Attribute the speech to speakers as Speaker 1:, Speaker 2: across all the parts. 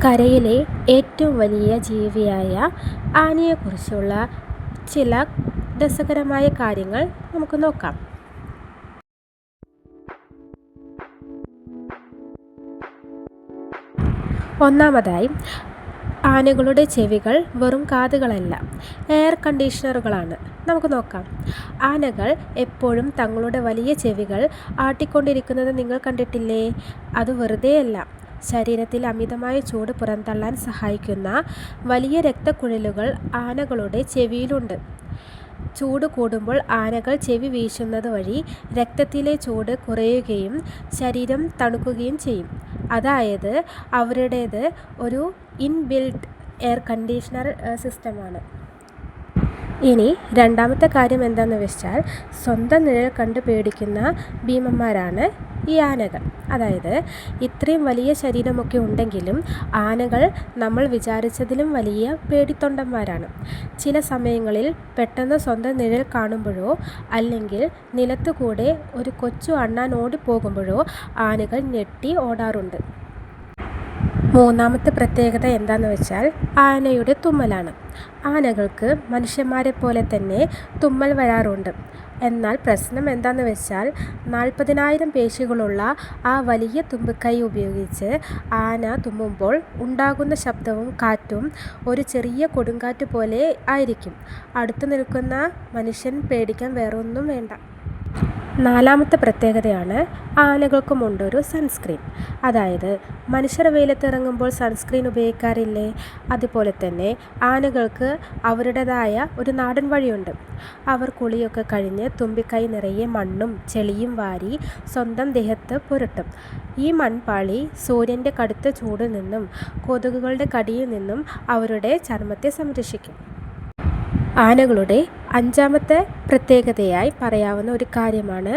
Speaker 1: കരയിലെ ഏറ്റവും വലിയ ജീവിയായ ആനയെക്കുറിച്ചുള്ള ചില രസകരമായ കാര്യങ്ങൾ നമുക്ക് നോക്കാം. ഒന്നാമതായി, ആനകളുടെ ചെവികൾ വെറും കാതുകളല്ല, എയർ കണ്ടീഷണറുകളാണ്. നമുക്ക് നോക്കാം. ആനകൾ എപ്പോഴും തങ്ങളുടെ വലിയ ചെവികൾ ആട്ടിക്കൊണ്ടിരിക്കുന്നത് നിങ്ങൾ കണ്ടിട്ടില്ലേ? അത് വെറുതെയല്ല. ശരീരത്തിൽ അമിതമായ ചൂട് പുറന്തള്ളാൻ സഹായിക്കുന്ന വലിയ രക്തക്കുഴലുകൾ ആനകളുടെ ചെവിയിലുണ്ട്. ചൂട് കൂടുമ്പോൾ ആനകൾ ചെവി വീശുന്നത് വഴി രക്തത്തിലെ ചൂട് കുറയുകയും ശരീരം തണുക്കുകയും ചെയ്യും. അതായത് അവരുടേത് ഒരു ഇൻബിൽറ്റ് എയർ കണ്ടീഷണർ സിസ്റ്റമാണ്. ഇനി രണ്ടാമത്തെ കാര്യം എന്താണെന്ന് വെച്ചാൽ, സ്വന്തം നിഴൽ കണ്ട് പേടിക്കുന്ന ഭീമന്മാരാണ് ഈ ആനകൾ. അതായത് ഇത്രയും വലിയ ശരീരമൊക്കെ ഉണ്ടെങ്കിലും ആനകൾ നമ്മൾ വിചാരിച്ചതിലും വലിയ പേടിത്തൊണ്ടന്മാരാണ്. ചില സമയങ്ങളിൽ പെട്ടെന്ന് സ്വന്തം നിഴൽ കാണുമ്പോഴോ അല്ലെങ്കിൽ നിലത്തുകൂടെ ഒരു കൊച്ചു അണ്ണാൻ ഓടിപ്പോകുമ്പോഴോ ആനകൾ ഞെട്ടി ഓടാറുണ്ട്. മൂന്നാമത്തെ പ്രത്യേകത എന്താണെന്ന് വെച്ചാൽ ആനയുടെ തുമ്മലാണ്. ആനകൾക്ക് മനുഷ്യന്മാരെ പോലെ തന്നെ തുമ്മൽ വരാറുണ്ട്. എന്നാൽ പ്രശ്നം എന്താണെന്ന് വെച്ചാൽ 40,000 പേശികളുള്ള ആ വലിയ തുമ്പിക്കൈ ഉപയോഗിച്ച് ആന തുമ്മുമ്പോൾ ഉണ്ടാകുന്ന ശബ്ദവും കാറ്റും ഒരു ചെറിയ കൊടുങ്കാറ്റ് പോലെ ആയിരിക്കും. അടുത്ത് നിൽക്കുന്ന മനുഷ്യൻ പേടിക്കാൻ വേറൊന്നും വേണ്ട. നാലാമത്തെ പ്രത്യേകതയാണ് ആനകൾക്കുമുണ്ടൊരു സൺസ്ക്രീൻ. അതായത് മനുഷ്യർ വെയിലത്തിറങ്ങുമ്പോൾ സൺസ്ക്രീൻ ഉപയോഗിക്കാറില്ലേ? അതുപോലെ തന്നെ ആനകൾക്ക് അവരുടേതായ ഒരു നാടൻ വഴിയുണ്ട്. അവർ കുളിയൊക്കെ കഴിഞ്ഞ് തുമ്പിക്കൈ നിറയെ മണ്ണും ചെളിയും വാരി സ്വന്തം ദേഹത്ത് പുരട്ടും. ഈ മൺപാളി സൂര്യൻ്റെ കടുത്ത ചൂടിൽ നിന്നും കൊതുകുകളുടെ കടിയിൽ നിന്നും അവരുടെ ചർമ്മത്തെ സംരക്ഷിക്കും. ആനകളുടെ അഞ്ചാമത്തെ പ്രത്യേകതയായി പറയാവുന്ന ഒരു കാര്യമാണ്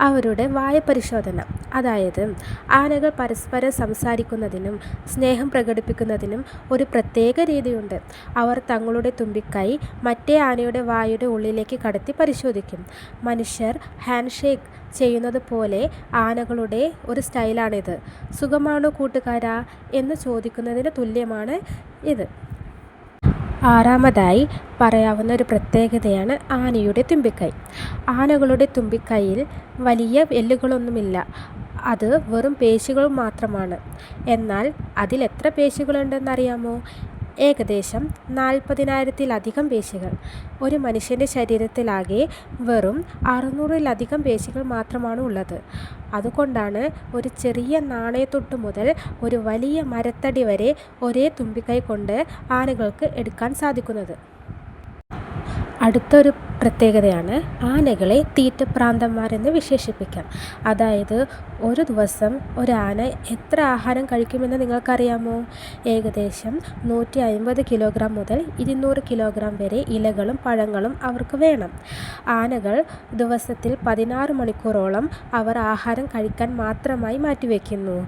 Speaker 1: അവരുടെ വായ പരിശോധന. അതായത് ആനകൾ പരസ്പരം സംസാരിക്കുന്നതിനും സ്നേഹം പ്രകടിപ്പിക്കുന്നതിനും ഒരു പ്രത്യേക രീതിയുണ്ട്. അവർ തങ്ങളുടെ തുമ്പിക്കൈ മറ്റേ ആനയുടെ വായുടെ ഉള്ളിലേക്ക് കടത്തി പരിശോധിക്കും. മനുഷ്യർ ഹാൻഡ് ഷേക്ക് ചെയ്യുന്നത് പോലെ ആനകളുടെ ഒരു സ്റ്റൈലാണിത്. സുഖമാണോ കൂട്ടുകാരാ എന്ന് ചോദിക്കുന്നതിന് തുല്യമാണ് ഇത്. ആറാമതായി പറയാവുന്ന ഒരു പ്രത്യേകതയാണ് ആനയുടെ തുമ്പിക്കൈ. ആനകളുടെ തുമ്പിക്കൈയിൽ വലിയ എല്ലുകളൊന്നുമില്ല. അത് വെറും പേശികൾ മാത്രമാണ്. എന്നാൽ അതിൽ എത്ര പേശികളുണ്ടെന്നറിയാമോ? ഏകദേശം 40,000-ലധികം പേശികൾ. ഒരു മനുഷ്യൻ്റെ ശരീരത്തിലാകെ വെറും 600-ലധികം പേശികൾ മാത്രമാണ് ഉള്ളത്. അതുകൊണ്ടാണ് ഒരു ചെറിയ നാണയത്തൊട്ട് മുതൽ ഒരു വലിയ മരത്തടി വരെ ഒരേ തുമ്പിക്കൈ കൊണ്ട് ആനകൾക്ക് എടുക്കാൻ സാധിക്കുന്നത്. അടുത്തൊരു പ്രത്യേകതയാണ് ആനകളെ തീറ്റപ്രാന്തന്മാരെന്ന് വിശേഷിപ്പിക്കാം. അതായത് ഒരു ദിവസം ഒരാന എത്ര ആഹാരം കഴിക്കുമെന്ന് നിങ്ങൾക്കറിയാമോ? ഏകദേശം 150 കിലോഗ്രാം മുതൽ 200 കിലോഗ്രാം വരെ ഇലകളും പഴങ്ങളും അവർക്ക് വേണം. ആനകൾ ദിവസത്തിൽ 16 മണിക്കൂറോളം അവർ ആഹാരം കഴിക്കാൻ മാത്രമായി മാറ്റിവെക്കുന്നു.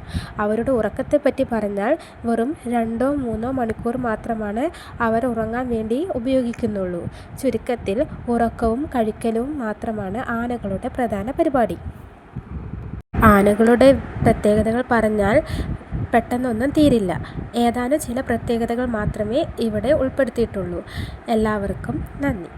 Speaker 1: അവരുടെ ഉറക്കത്തെപ്പറ്റി പറഞ്ഞാൽ വെറും 2-3 മണിക്കൂർ മാത്രമാണ് അവർ ഉറങ്ങാൻ വേണ്ടി ഉപയോഗിക്കുന്നുള്ളൂ. ചുരുക്കത്തിൽ ഉറക്കവും കഴിക്കലും മാത്രമാണ് ആനകളുടെ പ്രധാന പരിപാടി. ആനകളുടെ പ്രത്യേകതകൾ പറഞ്ഞാൽ പെട്ടെന്നൊന്നും തീരില്ല. ഏതാനും ചില പ്രത്യേകതകൾ മാത്രമേ ഇവിടെ ഉൾപ്പെടുത്തിയിട്ടുള്ളൂ. എല്ലാവർക്കും നന്ദി.